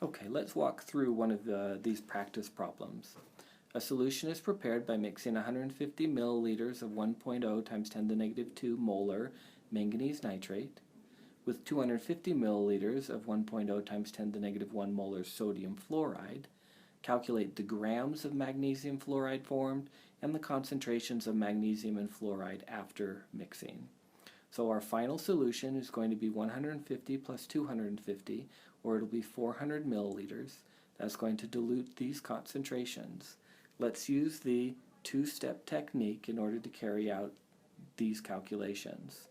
Okay, let's walk through one of these practice problems. A solution is prepared by mixing 150 milliliters of 1.0 times 10 to the negative 2 molar manganese nitrate with 250 milliliters of 1.0 times 10 to the negative 1 molar sodium fluoride. Calculate the grams of magnesium fluoride formed and the concentrations of magnesium and fluoride after mixing. So our final solution is going to be 150 plus 250, or it'll be 400 milliliters. That's going to dilute these concentrations. Let's use the two-step technique in order to carry out these calculations.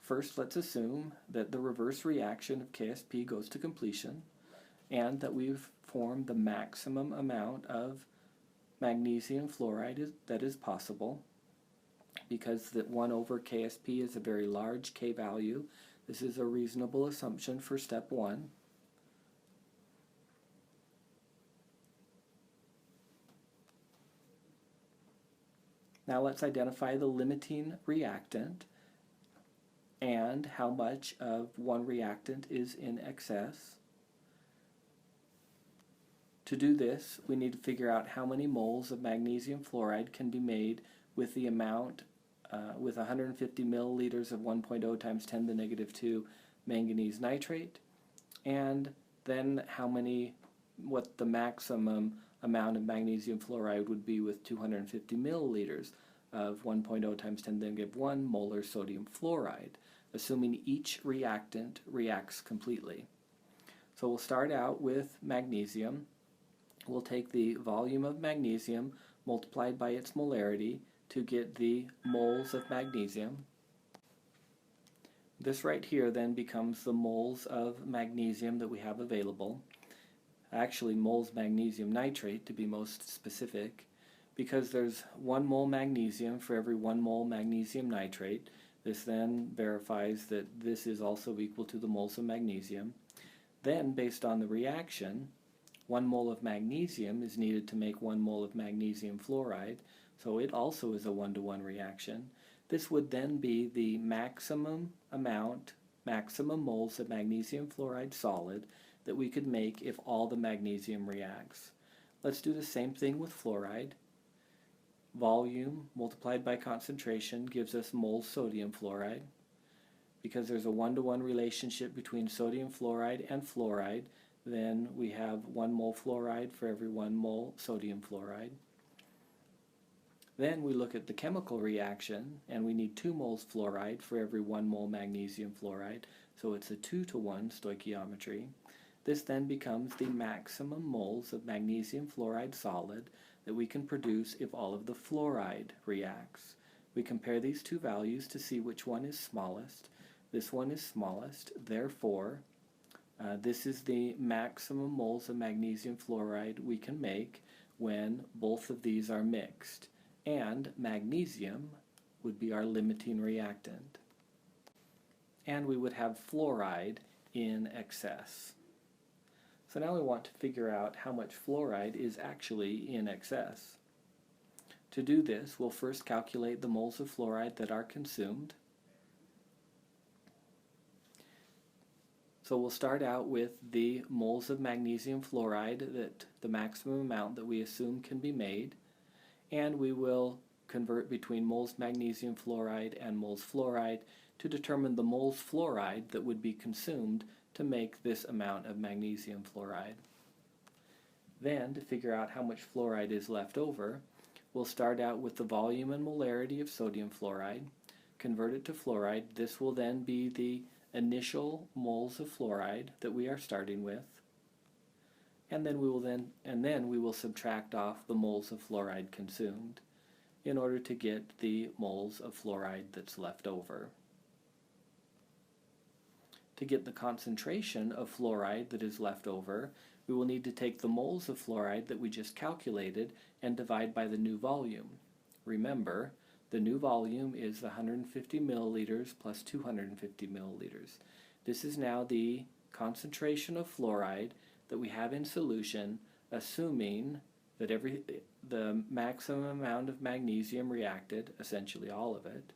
First, let's assume that the reverse reaction of Ksp goes to completion and that we've formed the maximum amount of magnesium fluoride that is possible. Because that 1 over Ksp is a very large K value, this is a reasonable assumption for step 1. Now let's identify the limiting reactant and how much of one reactant is in excess. To do this, we need to figure out how many moles of magnesium fluoride can be made with the amount with 150 milliliters of 1.0 times 10 to the negative 2 manganese nitrate, and then what the maximum amount of magnesium fluoride would be with 250 milliliters of 1.0 times 10 to the negative 1 molar sodium fluoride, assuming each reactant reacts completely. So we'll start out with magnesium. We'll take the volume of magnesium multiplied by its molarity to get the moles of magnesium. This right here then becomes the moles of magnesium that we have available. Actually, moles magnesium nitrate to be most specific, because there's 1 mole magnesium for every 1 mole magnesium nitrate. This then verifies that this is also equal to the moles of magnesium. Then, based on the reaction, 1 mole of magnesium is needed to make 1 mole of magnesium fluoride, so it also is a 1-to-1 reaction. This would then be the maximum moles of magnesium fluoride solid that we could make if all the magnesium reacts. Let's do the same thing with fluoride. Volume multiplied by concentration gives us moles sodium fluoride. Because there's a 1-to-1 relationship between sodium fluoride and fluoride, then we have 1 mole fluoride for every 1 mole sodium fluoride. Then we look at the chemical reaction, and we need 2 moles fluoride for every 1 mole magnesium fluoride, so it's a 2-to-1 stoichiometry. This then becomes the maximum moles of magnesium fluoride solid that we can produce if all of the fluoride reacts. We compare these two values to see which one is smallest. This one is smallest, therefore this is the maximum moles of magnesium fluoride we can make when both of these are mixed. And magnesium would be our limiting reactant. And we would have fluoride in excess. So now we want to figure out how much fluoride is actually in excess. To do this, we'll first calculate the moles of fluoride that are consumed. So we'll start out with the moles of magnesium fluoride, that the maximum amount that we assume can be made, and we will convert between moles magnesium fluoride and moles fluoride to determine the moles fluoride that would be consumed to make this amount of magnesium fluoride. Then, to figure out how much fluoride is left over, we'll start out with the volume and molarity of sodium fluoride, convert it to fluoride. This will then be the initial moles of fluoride that we are starting with. And then we will subtract off the moles of fluoride consumed in order to get the moles of fluoride that's left over. To get the concentration of fluoride that is left over, we will need to take the moles of fluoride that we just calculated and divide by the new volume. Remember, the new volume is 150 milliliters plus 250 milliliters. This is now the concentration of fluoride that we have in solution, assuming that the maximum amount of magnesium reacted, essentially all of it,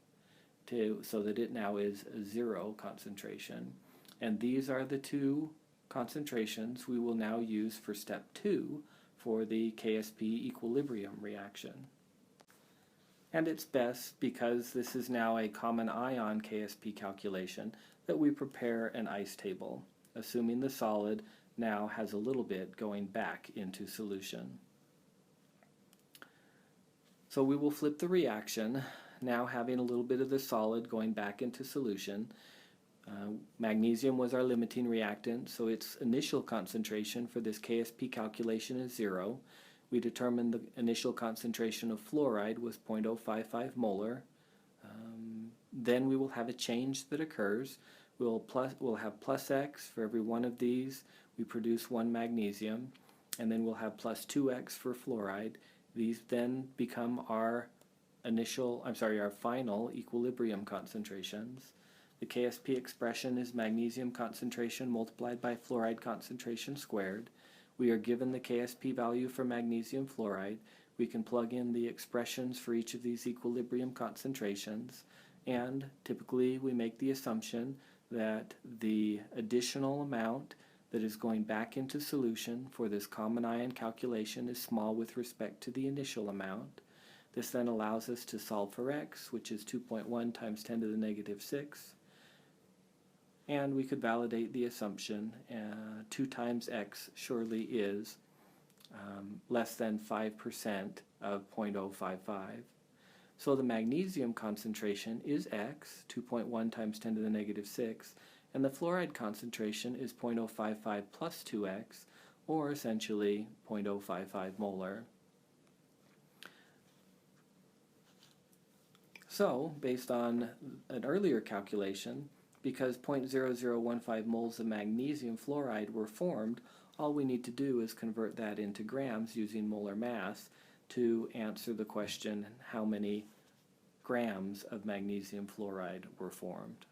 so that it now is 0 concentration. And these are the two concentrations we will now use for step 2 for the Ksp equilibrium reaction. And it's best, because this is now a common ion Ksp calculation, that we prepare an ice table, assuming the solid now has a little bit going back into solution. So we will flip the reaction, now having a little bit of the solid going back into solution. Magnesium was our limiting reactant, so its initial concentration for this Ksp calculation is 0. We determined the initial concentration of fluoride was 0.055 molar. Then we will have a change that occurs. We'll have plus X for every one of these. We produce 1 magnesium, and then we'll have plus 2X for fluoride. These then become our final equilibrium concentrations. The Ksp expression is magnesium concentration multiplied by fluoride concentration squared. We are given the Ksp value for magnesium fluoride. We can plug in the expressions for each of these equilibrium concentrations, and typically we make the assumption that the additional amount that is going back into solution for this common ion calculation is small with respect to the initial amount. This then allows us to solve for X, which is 2.1 times 10 to the negative 6. And we could validate the assumption 2 times X surely is less than 5% of 0.055. So the magnesium concentration is X, 2.1 times 10 to the negative 6, and the fluoride concentration is 0.055 plus 2X, or essentially 0.055 molar. So, based on an earlier calculation, because 0.0015 moles of magnesium fluoride were formed, all we need to do is convert that into grams using molar mass to answer the question, how many grams of magnesium fluoride were formed.